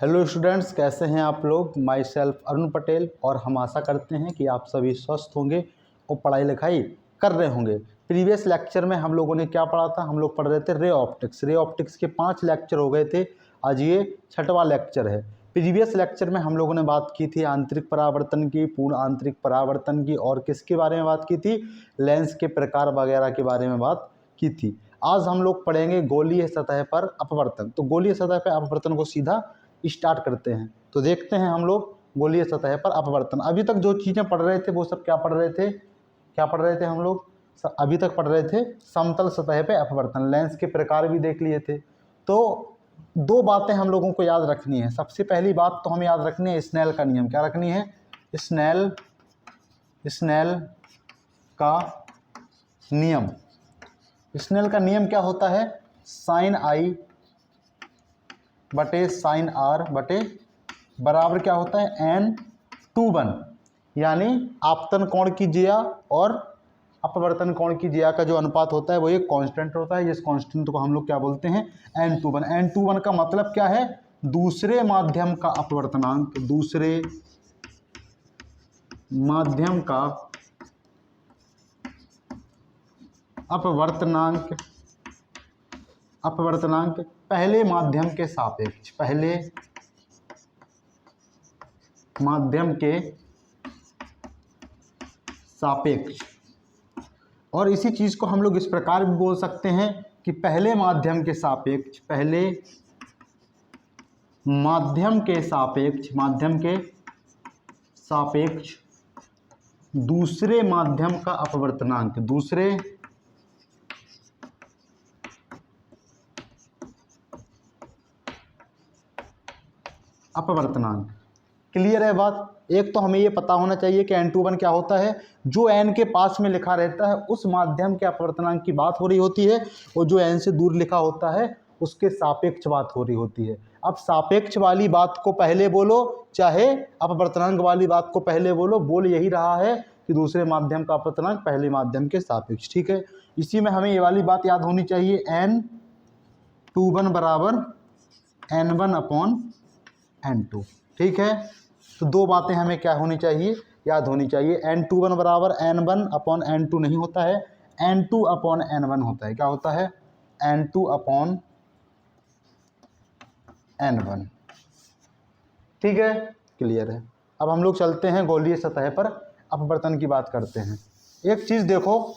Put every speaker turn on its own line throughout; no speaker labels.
Hello students, कैसे हैं आप लोग। माई सेल्फ अरुण पटेल, और हम आशा करते हैं कि आप सभी स्वस्थ होंगे और पढ़ाई लिखाई कर रहे होंगे। प्रीवियस लेक्चर में हम लोगों ने क्या पढ़ा था, हम लोग पढ़ रहे थे रे ऑप्टिक्स। रे ऑप्टिक्स के 5 लेक्चर हो गए थे, आज ये 6वां लेक्चर है। प्रीवियस लेक्चर में हम लोगों ने बात की थी आंतरिक परावर्तन की, पूर्ण आंतरिक परावर्तन की, और किसके बारे में बात की थी, लेंस के प्रकार वगैरह के बारे में बात की थी। आज हम लोग पढ़ेंगे गोलीय सतह पर अपवर्तन। तो गोलीय सतह पर अपवर्तन को सीधा स्टार्ट करते हैं। तो देखते हैं हम लोग गोलीय सतह पर अपवर्तन। अभी तक जो चीज़ें पढ़ रहे थे वो सब क्या पढ़ रहे थे, हम लोग अभी तक पढ़ रहे थे समतल सतह पे अपवर्तन। लेंस के प्रकार भी देख लिए थे। तो 2 बातें हम लोगों को याद रखनी है। सबसे पहली बात तो हमें याद रखनी है स्नेल का नियम। क्या रखनी है? स्नेल का नियम। स्नेल का नियम क्या होता है? साइन आई बटे साइन आर बटे बराबर क्या होता है, n/1। यानी आपतन कोण की जिया और अपवर्तन कोण की जिया का जो अनुपात होता है वो एक कांस्टेंट होता है। जिस कांस्टेंट को हम लोग क्या बोलते हैं, n/1। n/1 का मतलब क्या है? दूसरे माध्यम का अपवर्तनांक। दूसरे माध्यम का अपवर्तनांक पहले माध्यम के सापेक्ष। पहले माध्यम के सापेक्ष। और इसी चीज को हम लोग इस प्रकार भी बोल सकते हैं कि पहले माध्यम के सापेक्ष, पहले माध्यम के सापेक्ष दूसरे माध्यम का अपवर्तनांक। दूसरे अपवर्तनांक। क्लियर है बात? एक तो हमें ये पता होना चाहिए कि n/1 क्या होता है। जो n के पास में लिखा रहता है उस माध्यम के अपवर्तनांक की बात हो रही होती है, और जो n से दूर लिखा होता है उसके सापेक्ष बात हो रही होती है। अब सापेक्ष वाली बात को पहले बोलो, चाहे अपवर्तनांक वाली बात को पहले बोलो, बोल यही रहा है कि दूसरे माध्यम का अपवर्तनांक पहले माध्यम के सापेक्ष। ठीक है, इसी में हमें ये वाली बात याद होनी चाहिए, n/1 बराबर n1/n2। ठीक है, तो 2 बातें हमें क्या होनी चाहिए, याद होनी चाहिए। n/1 बराबर n1/n2 नहीं होता है, n2/n1 होता है। क्या होता है? n2/n1। ठीक है, क्लियर है। अब हम लोग चलते हैं गोलीय सतह पर अपवर्तन की बात करते हैं। एक चीज देखो,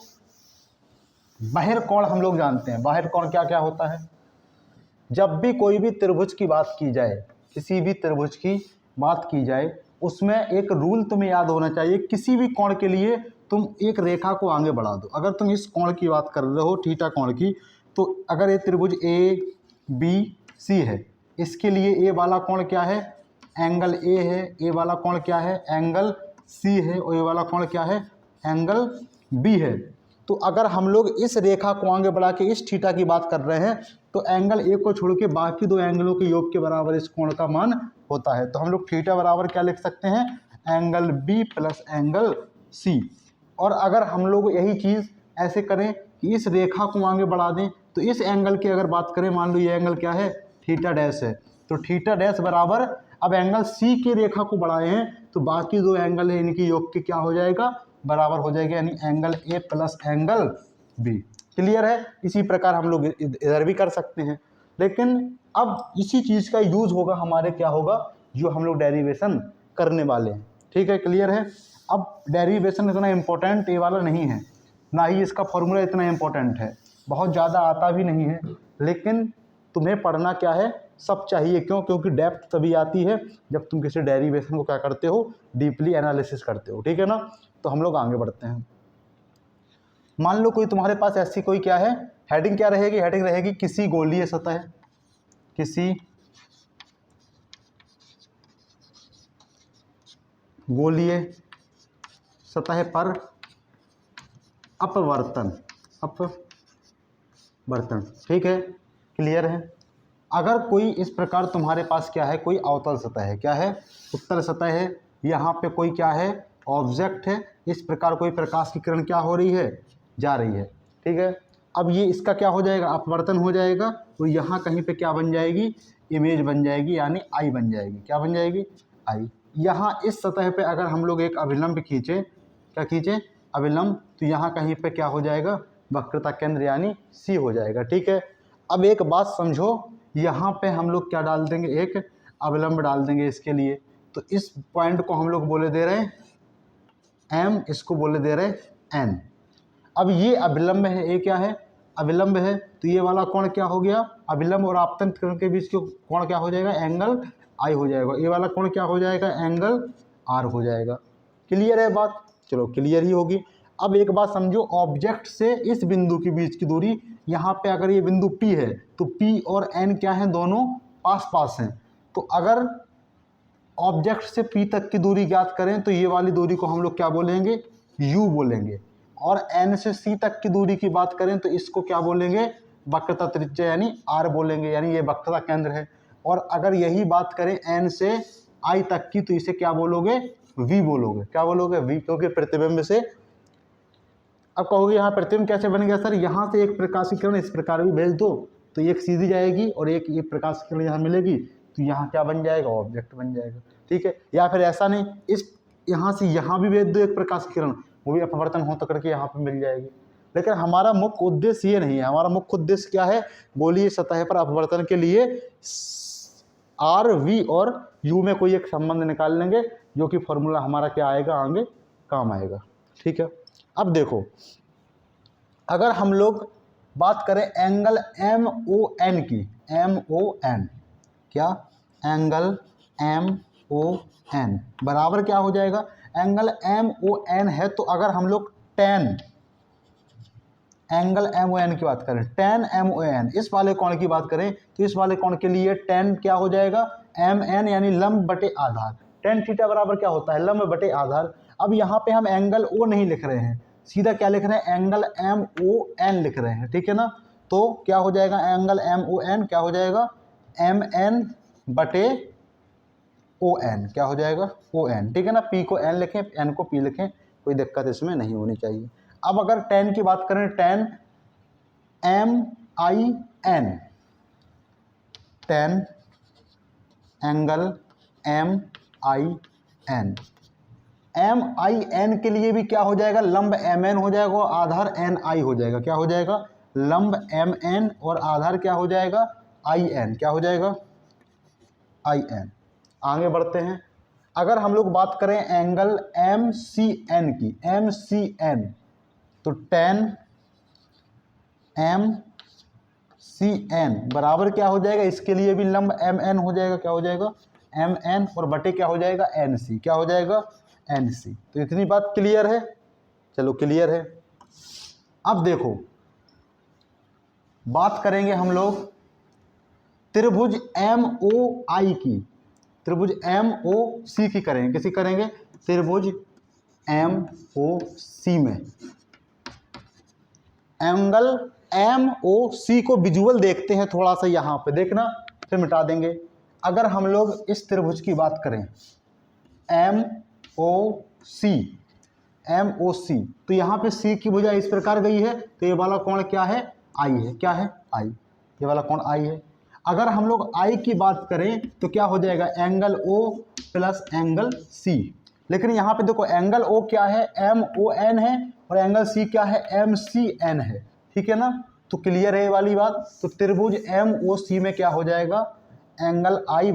बहिर्कोण हम लोग जानते हैं। बहिर्कोण क्या क्या होता है? जब भी कोई भी त्रिभुज की बात की जाए, किसी भी त्रिभुज की बात की जाए, उसमें एक रूल तुम्हें याद होना चाहिए। किसी भी कोण के लिए तुम एक रेखा को आगे बढ़ा दो। अगर तुम इस कोण की बात कर रहे हो, थीटा कोण की, तो अगर ये त्रिभुज ABC है, इसके लिए ए वाला कोण क्या है? एंगल ए है। ए वाला कोण क्या है? एंगल सी है। और ए वाला कोण क्या है? एंगल बी है। तो अगर हम लोग इस रेखा को आगे बढ़ा के इस थीटा की बात कर रहे हैं, तो एंगल ए को छोड़ के बाकी 2 एंगलों के योग के बराबर इस कोण का मान होता है। तो हम लोग थीटा बराबर क्या लिख सकते हैं? Angle B plus angle C. और अगर हम लोग यही चीज़ ऐसे करें कि इस रेखा को आगे बढ़ा दें, तो इस एंगल की अगर बात करें, मान लो ये एंगल क्या है? थीटा डैश है। तो थीटा डैश बराबर, अब एंगल सी की रेखा को बढ़ाए हैं तो बाकी 2 एंगल है इनकी योग के क्या हो जाएगा? बराबर हो जाएगा, यानी angle A plus angle B. Clear है? इसी प्रकार हम लोग इधर भी कर सकते हैं। लेकिन अब इसी चीज़ का यूज होगा हमारे, क्या होगा, जो हम लोग डेरिवेशन करने वाले हैं। ठीक है, क्लियर है? अब डेरिवेशन इतना इम्पोर्टेंट ये वाला नहीं है, ना ही इसका फॉर्मूला इतना इम्पोर्टेंट है, बहुत ज़्यादा आता भी नहीं है। लेकिन तुम्हें पढ़ना क्या है, सब चाहिए। क्यों? क्योंकि डेप्थ तभी आती है जब तुम किसी डेरिवेशन को क्या करते हो, डीपली एनालिसिस करते हो। ठीक है ना? तो हम लोग आगे बढ़ते हैं। मान लो कोई तुम्हारे पास ऐसी कोई क्या है, हेडिंग क्या रहेगी? हेडिंग रहेगी किसी गोलीय सतह, किसी गोलीय सतह पर अपवर्तन। ठीक है, क्लियर है? अगर कोई इस प्रकार तुम्हारे पास क्या है, कोई अवतल सतह है, क्या है? उत्तल सतह है। यहाँ पे कोई क्या है? ऑब्जेक्ट है। इस प्रकार कोई प्रकाश की किरण क्या हो रही है? जा रही है। ठीक है, अब ये इसका क्या हो जाएगा? अपवर्तन हो जाएगा। तो यहाँ कहीं पे क्या बन जाएगी? इमेज बन जाएगी, यानी आई बन जाएगी। क्या बन जाएगी? आई। यहाँ इस सतह पे अगर हम लोग एक अभिलंब खींचे, क्या खींचे? अभिलंब, तो यहाँ कहीं पे क्या हो जाएगा? वक्रता केंद्र यानी सी हो जाएगा। ठीक है, अब एक बात समझो, यहाँ पे हम लोग क्या डाल देंगे? एक अभिलंब डाल देंगे इसके लिए। तो इस पॉइंट को हम लोग बोले दे रहे हैं एम, इसको बोले दे रहे हैं एन। अब ये अभिलंब है, ये क्या है? अभिलंब है। तो ये वाला कोण क्या हो गया? अभिलंब और आपतन कोण के बीच के कोण क्या हो जाएगा? एंगल आई हो जाएगा। ये वाला कोण क्या हो जाएगा? एंगल आर हो जाएगा। क्लियर है बात? चलो क्लियर ही होगी। अब एक बात समझो, ऑब्जेक्ट से इस बिंदु के बीच की दूरी, यहाँ पे अगर ये बिंदु P है तो P और N क्या है? दोनों पास पास हैं। तो अगर ऑब्जेक्ट से P तक की दूरी ज्ञात करें तो ये वाली दूरी को हम लोग क्या बोलेंगे? U बोलेंगे। और N से C तक की दूरी की बात करें तो इसको क्या बोलेंगे? वक्रता त्रिज्या यानी R बोलेंगे, यानी ये वक्रता केंद्र है। और अगर यही बात करें N से I तक की तो इसे क्या बोलोगे? V बोलोगे। क्या बोलोगे? V, क्योंकि प्रतिबिंब से। अब कहोगे यहाँ प्रतिबिंब कैसे बन गया सर? यहाँ से एक प्रकाशीकरण इस प्रकार भी भेज दो तो एक सीधी जाएगी और एक ये प्रकाशीकरण यहाँ मिलेगी, तो यहाँ क्या बन जाएगा? ऑब्जेक्ट बन जाएगा। ठीक है, या फिर ऐसा नहीं, इस यहाँ से यहाँ भी भेज दो एक प्रकाशीकरण, वो भी अपवर्तन हो तो करके यहाँ पे मिल जाएगी। लेकिन हमारा मुख्य उद्देश्य ये नहीं है। हमारा मुख्य उद्देश्य क्या है? गोलीय सतह पर अपवर्तन के लिए आर, वी और यू में कोई एक संबंध निकाल लेंगे, जो कि फॉर्मूला हमारा क्या आएगा? आगे काम आएगा। ठीक है, अब देखो, अगर हम लोग बात करें एंगल MON की, MON, क्या? एंगल MON बराबर क्या हो जाएगा? एंगल MON है तो अगर हम लोग tan एंगल MON की बात करें, tan MON इस वाले कोण की बात करें तो इस वाले कोण के लिए tan क्या हो जाएगा? MN यानी लंब बटे आधार। tan थीटा बराबर क्या होता है? लंब बटे आधार। अब यहाँ पे हम एंगल O नहीं लिख रहे हैं, सीधा क्या लिख रहे हैं? एंगल MON लिख रहे हैं। ठीक है ना? तो क्या हो जाएगा? एंगल MON क्या हो जाएगा? MN बटे ON क्या हो जाएगा? ON। ठीक है ना? P को N लिखें, N को P लिखें, कोई दिक्कत इसमें नहीं होनी चाहिए। अब अगर tan की बात करें, tan MIN, tan angle MIN, MIN के लिए भी क्या हो जाएगा? लंब MN हो जाएगा और आधार NI हो जाएगा। क्या हो जाएगा? लंब MN और आधार क्या हो जाएगा? IN। क्या हो जाएगा? IN। आगे बढ़ते हैं, अगर हम लोग बात करें एंगल MCN की, MCN, तो tan MCN बराबर क्या हो जाएगा? इसके लिए भी लंब MN हो जाएगा। क्या हो जाएगा? MN और बटे क्या हो जाएगा? NC। क्या हो जाएगा? NC। तो इतनी बात क्लियर है? चलो क्लियर है। अब देखो, बात करेंगे हम लोग त्रिभुज MOI की, त्रिभुज MOC की करेंगे। किसी करेंगे? त्रिभुज MOC में एंगल MOC को विजुअल देखते हैं थोड़ा सा, यहाँ पे देखना, फिर मिटा देंगे। अगर हम लोग इस त्रिभुज की बात करें MOC, तो यहाँ पे C की भुजा इस प्रकार गई है, तो ये वाला कोण क्या है? I है। क्या है? I। ये वाला कोण I है। अगर हम लोग I की बात करें तो क्या हो जाएगा? Angle O plus angle C। लेकिन यहाँ पे देखो, एंगल O क्या है? MON है, और एंगल C क्या है? MCN है। ठीक है ना? तो क्लियर है ये वाली बात। तो त्रिभुज MOC में क्या हो जाएगा? एंगल I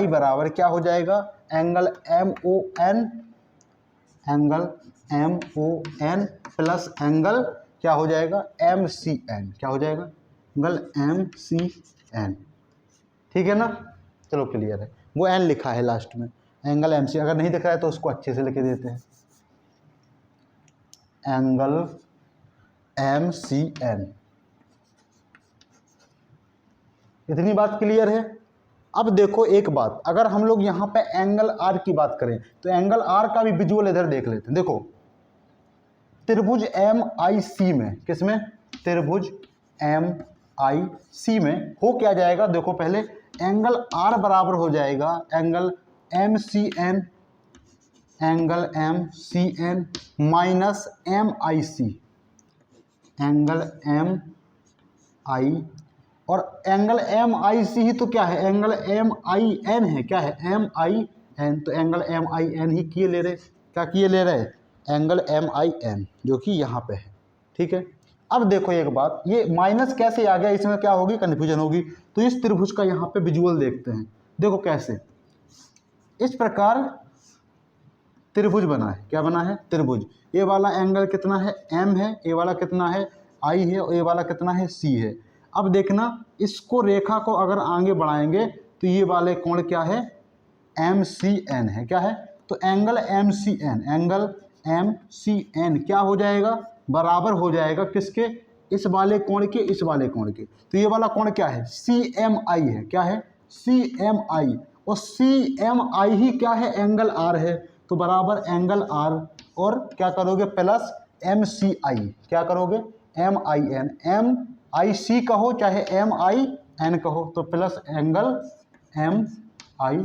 बराबर क्या हो जाएगा? एंगल MON प्लस एंगल क्या हो जाएगा? MCN। क्या हो जाएगा? Angle MCN। ठीक है ना? चलो क्लियर है। वो N लिखा है लास्ट में, एंगल MC। अगर नहीं दिख रहा है तो उसको अच्छे से लिख देते हैं, एंगल MCN। इतनी बात क्लियर है? अब देखो एक बात, अगर हम लोग यहाँ पे एंगल R की बात करें तो एंगल R का भी विजुअल इधर देख लेते हैं। देखो, त्रिभुज MIC में, किसमें? त्रिभुज MIC में हो क्या जाएगा? देखो पहले, एंगल R बराबर हो जाएगा angle MCN, minus MIC, angle MIC और एंगल एम आई सी ही तो क्या है, एंगल एम आई एन है, क्या है, एम आई एन, तो एंगल एम आई एन ही किए ले रहे, क्या किए ले रहे, एंगल एम आई एन, जो कि यहाँ पे है, ठीक है। अब देखो एक बात, ये माइनस कैसे आ गया, इसमें क्या होगी, कन्फ्यूजन होगी। तो इस त्रिभुज का यहाँ पे विजुअल देखते हैं, देखो कैसे, इस प्रकार त्रिभुज बना है, क्या बना है, त्रिभुज। ये वाला एंगल कितना है, एम है, ये वाला कितना है, आई है, और ये वाला कितना है, सी है। अब देखना, इसको रेखा को अगर आगे बढ़ाएंगे तो ये वाले कोण क्या है, एम सी एन है, क्या है, तो angle M C N, angle M C N क्या हो जाएगा, बराबर हो जाएगा किसके, इस वाले कोण के, इस वाले कोण के। तो ये वाला कोण क्या है, सी एम आई है, क्या है, सी एम आई, और सी एम आई ही क्या है, एंगल आर है, तो बराबर एंगल आर, और क्या करोगे, प्लस एम सी आई, क्या करोगे, M I N, M I C कहो चाहे एम आई एन कहो, तो plus angle M I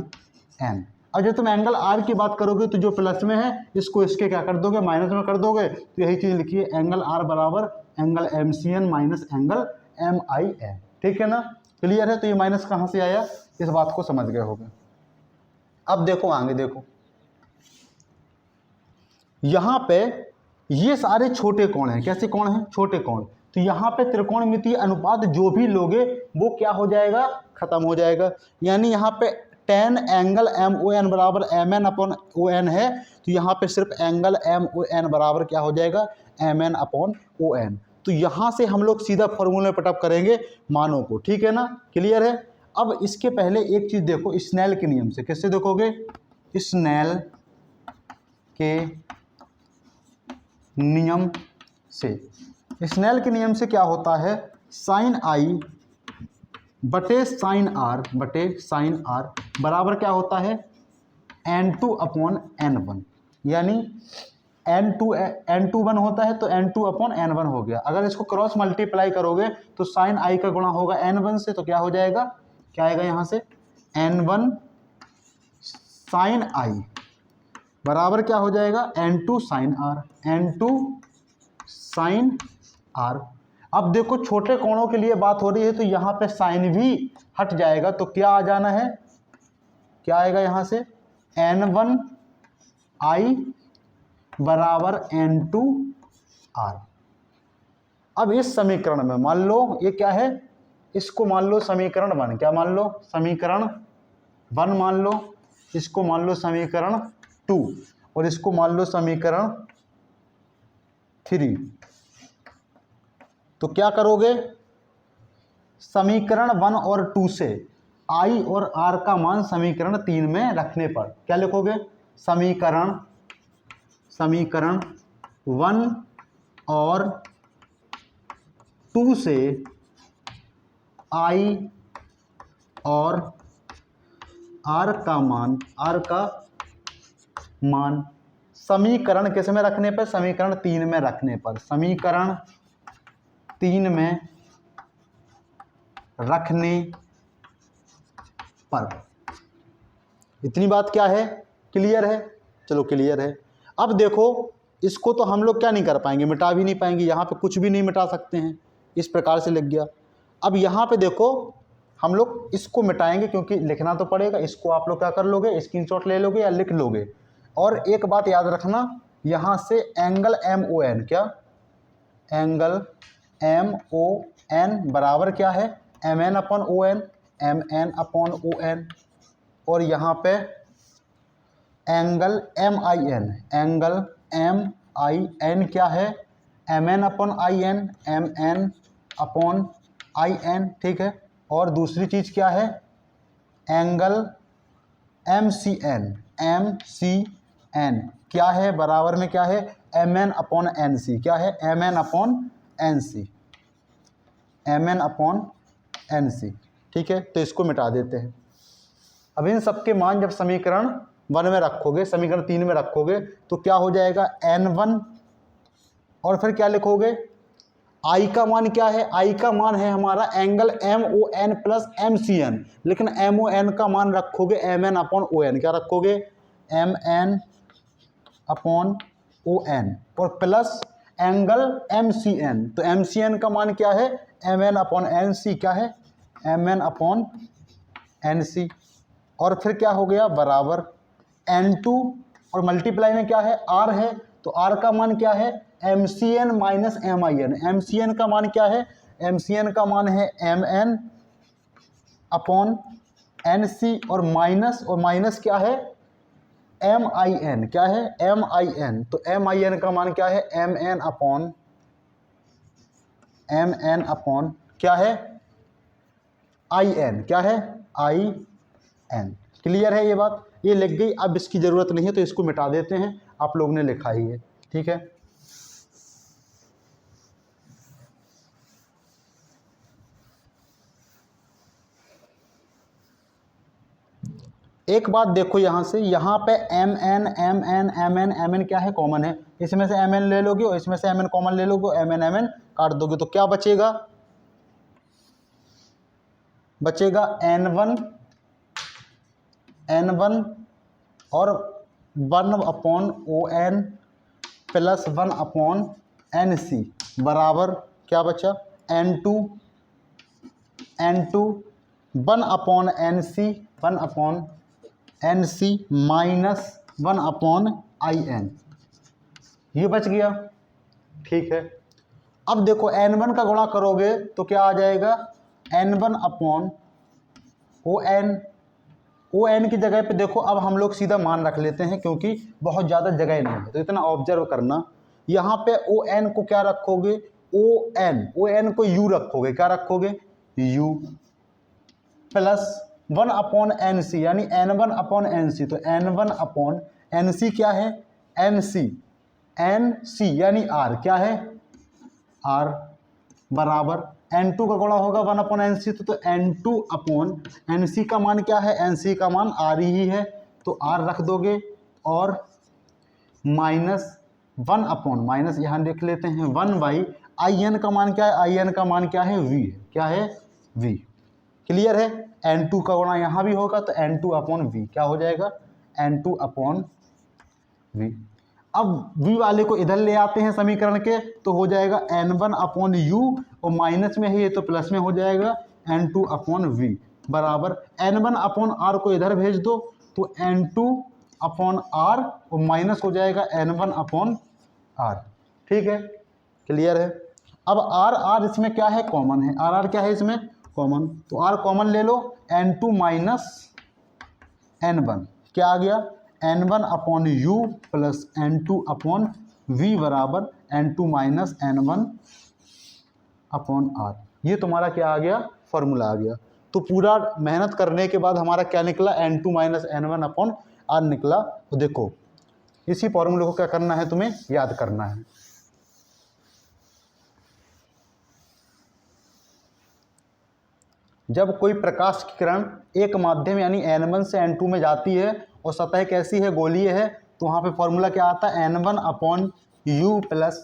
N. और जब तुम एंगल आर की बात करोगे तो जो प्लस में है इसको इसके क्या कर दोगे, माइनस में कर दोगे, तो यही चीज़ लिखिए, एंगल आर बराबर angle M C N minus angle M I N, ठीक है ना, क्लियर है। तो ये माइनस कहाँ से आया, इस बात को समझ गए होगे। अब देखो आगे, देखो यहाँ पे ये सारे छोटे कोण हैं, कैसे कोण हैं, छोटे कोण। तो यहाँ पे त्रिकोणमितीय अनुपात जो भी लोगे वो क्या हो जाएगा, खत्म हो जाएगा। यानी यहाँ पे tan angle M O N बराबर M N upon O N है, तो यहाँ पे सिर्फ एंगल एम ओ एन बराबर क्या हो जाएगा, M N upon O N. तो यहाँ से हम लोग सीधा फॉर्मूले पुटअप करेंगे मानों को, ठीक है ना, क्लियर है। अब इसके पहले एक चीज़ देखो, स्नेल के नियम से, किससे देखोगे, स्नेल के नियम से। स्नेल के नियम से क्या होता है, साइन आई बटे साइन आर बटे साइन आर बराबर क्या होता है, n2 अपॉन n1, यानी n2 वन होता है तो n2 अपॉन n1 हो गया। अगर इसको क्रॉस मल्टीप्लाई करोगे तो साइन आई का गुणा होगा n1 से, तो क्या हो जाएगा, क्या आएगा यहाँ से, n1 साइन आई बराबर क्या हो जाएगा, n2 sign are, n2 sign are. अब देखो छोटे कोणों के लिए बात हो रही है तो यहाँ पे साइन भी हट जाएगा, तो क्या आ जाना है, क्या आएगा यहाँ से, n1 आई बराबर n2 आर। अब इस समीकरण में मान लो ये क्या है, इसको मान लो समीकरण 1, क्या मान लो, समीकरण 1 मान लो, इसको मान लो समीकरण 2, और इसको मान लो समीकरण 3। तो क्या करोगे, समीकरण 1 और 2 से आई और आर का मान समीकरण 3 में रखने पर क्या लिखोगे, समीकरण 1 और 2 से आई और आर का मान समीकरण किस में रखने पर, समीकरण 3 में रखने पर, समीकरण 3 में रखने पर। इतनी बात क्या है, क्लियर है, चलो क्लियर है। अब देखो इसको तो हम लोग क्या नहीं कर पाएंगे, मिटा भी नहीं पाएंगे, यहाँ पे कुछ भी नहीं मिटा सकते हैं, इस प्रकार से लग गया। अब यहाँ पे देखो हम लोग इसको मिटाएंगे क्योंकि लिखना तो पड़ेगा, इसको आप लोग क्या कर लोगे, स्क्रीनशॉट ले लोगे या लिख लोगे। और एक बात याद रखना, यहाँ से एंगल एम ओ एन, क्या एंगल एम ओ एन बराबर क्या है, M N upon O N, M N upon O N, और यहाँ पे angle M I N, angle M I N क्या है, M N upon I N, M N upon I N, ठीक है। और दूसरी चीज़ क्या है, एंगल एम सी एन क्या है, बराबर में क्या है, M N upon N C, क्या है, M N upon N C, M N upon N C, ठीक है। तो इसको मिटा देते हैं। अब इन सबके मान जब समीकरण 1 में रखोगे, समीकरण 3 में रखोगे तो क्या हो जाएगा, n1, और फिर क्या लिखोगे, आई का मान क्या है, आई का मान है हमारा angle M O N plus M C N, लेकिन एम ओ एन का मान रखोगे M N upon O N, क्या रखोगे, M N upon O N, और plus angle M C N, तो एम सी एन का मान क्या है, M N upon N C, क्या है, mn अपॉन nc, और फिर क्या हो गया बराबर n2, और मल्टीप्लाई में क्या है r है, तो r का मान क्या है mcn माइनस min। mcn का मान क्या है, mcn का मान है mn अपॉन nc, और माइनस क्या है min, क्या है min, तो min का मान क्या है mn अपॉन क्या है in, क्या है in। क्लियर है ये बात, ये लिख गई, अब इसकी ज़रूरत नहीं है तो इसको मिटा देते हैं, आप लोग ने लिखा ही है, ठीक है। एक बात देखो यहाँ से, यहाँ पे mn क्या है कॉमन है, इसमें से mn ले लोगे और इसमें से mn कॉमन ले लोगे, mn काट दोगे तो क्या बचेगा, बचेगा n1 और 1 upon on plus 1 upon nc बराबर क्या बचा n2 1 upon nc minus 1 upon in, ये बच गया, ठीक है। अब देखो n1 का गुणा करोगे तो क्या आ जाएगा n1 अपॉन on की जगह पे देखो, अब हम लोग सीधा मान रख लेते हैं क्योंकि बहुत ज़्यादा जगह नहीं है, तो इतना ऑब्जर्व करना, यहाँ पे on को क्या रखोगे on को u रखोगे, क्या रखोगे u, प्लस 1 अपॉन nc यानी n1 अपॉन nc, तो n1 अपॉन nc क्या है nc यानी r, क्या है r बराबर n2 का गुणा होगा 1 अपॉन nc, तो n2 अपॉन nc का मान क्या है, nc का मान r ही है, तो r रख दोगे, और माइनस 1 अपॉन, माइनस यहाँ देख लेते हैं 1 बाई in का मान क्या है, in का मान क्या है v, क्या है v। क्लियर है, n2 का गुणा यहाँ भी होगा तो n2 अपॉन v क्या हो जाएगा n2 अपॉन v। अब v वाले को इधर ले आते हैं समीकरण के, तो हो जाएगा n1 अपॉन u, और माइनस में है ये तो प्लस में हो जाएगा n2 अपॉन v बराबर n1 अपॉन r को इधर भेज दो तो n2 अपॉन r, और माइनस हो जाएगा n1 अपॉन r, ठीक है। क्लियर है, अब r इसमें क्या है कॉमन है, r क्या है इसमें कॉमन, तो r कॉमन ले लो, n2 माइनस n1 क्या आ गया n1 upon u plus n2 upon v बराबर n2 minus n1 upon r, ये तुम्हारा क्या आ गया फॉर्मूला आ गया। तो पूरा मेहनत करने के बाद हमारा क्या निकला n2 minus n1 upon r निकला। तो देखो इसी फॉर्मूले को क्या करना है, तुम्हें याद करना है। जब कोई प्रकाश की किरण एक माध्यम यानी n1 से n2 में जाती है और सतह कैसी है गोलीय है, तो वहाँ पे फॉर्मूला क्या आता है n1 upon u plus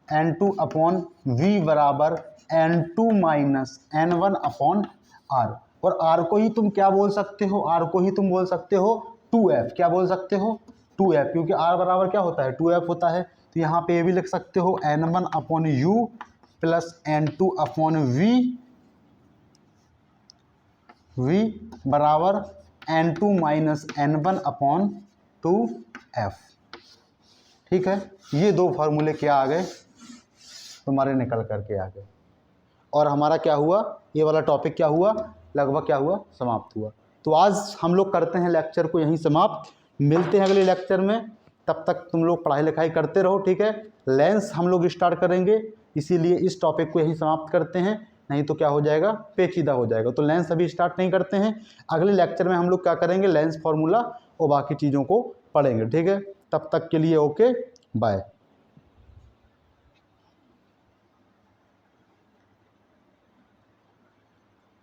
n2 upon v बराबर n2 minus n1 upon r, और r को ही तुम क्या बोल सकते हो, r को ही तुम बोल सकते हो 2f, क्या बोल सकते हो 2f, क्योंकि r बराबर क्या होता है 2f होता है। तो यहाँ पे ये भी लिख सकते हो n1 upon u plus n2 upon v बराबर n2 minus n1 upon 2f, ठीक है। ये दो फार्मूले क्या आ गए तुम्हारे निकल करके आ गए, और हमारा क्या हुआ, ये वाला टॉपिक क्या हुआ लगभग क्या हुआ समाप्त हुआ। तो आज हम लोग करते हैं लेक्चर को यहीं समाप्त, मिलते हैं अगले लेक्चर में, तब तक तुम लोग पढ़ाई लिखाई करते रहो, ठीक है। लेंस हम लोग स्टार्ट करेंगे, इसीलिए इस टॉपिक को यहीं समाप्त करते हैं, नहीं तो क्या हो जाएगा पेचीदा हो जाएगा। तो लेंस अभी स्टार्ट नहीं करते हैं, अगले लेक्चर में हम लोग क्या करेंगे लेंस फार्मूला और बाकी चीज़ों को पढ़ेंगे, ठीक है। तब तक के लिए ओके बाय।